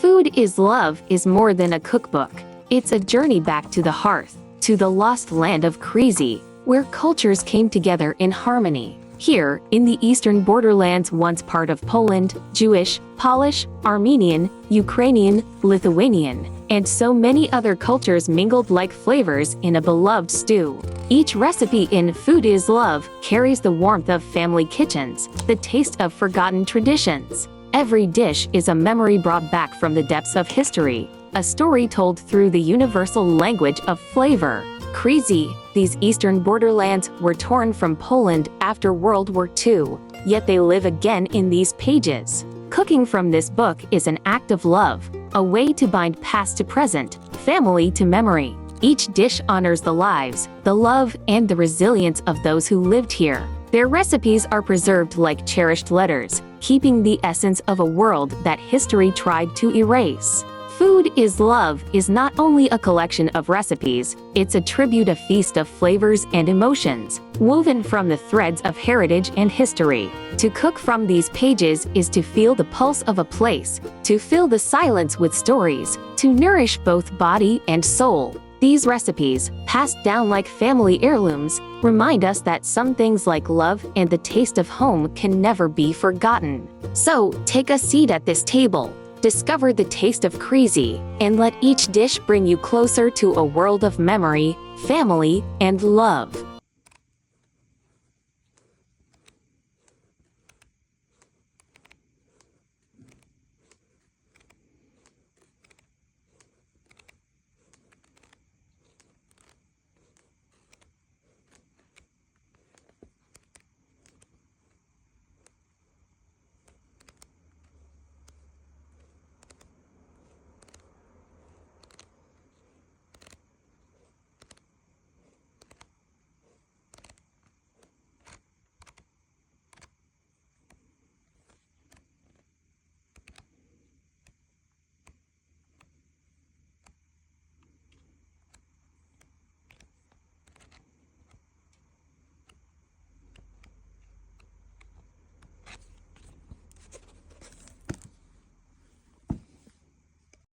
Food is Love is more than a cookbook. It's a journey back to the hearth, to the lost land of Kresy, where cultures came together in harmony. Here, in the eastern borderlands once part of Poland, Jewish, Polish, Armenian, Ukrainian, Lithuanian, and so many other cultures mingled like flavors in a beloved stew. Each recipe in Food is Love carries the warmth of family kitchens, the taste of forgotten traditions. Every dish is a memory brought back from the depths of history, a story told through the universal language of flavor. Kresy, these eastern borderlands were torn from Poland after World War II, yet they live again in these pages. Cooking from this book is an act of love, a way to bind past to present, family to memory. Each dish honors the lives, the love, and the resilience of those who lived here. Their recipes are preserved like cherished letters, keeping the essence of a world that history tried to erase. Food is Love is not only a collection of recipes, it's a tribute, a feast of flavors and emotions, woven from the threads of heritage and history. To cook from these pages is to feel the pulse of a place, to fill the silence with stories, to nourish both body and soul. These recipes, passed down like family heirlooms, remind us that some things like love and the taste of home can never be forgotten. So, take a seat at this table. Discover the taste of Kresy, and let each dish bring you closer to a world of memory, family, and love.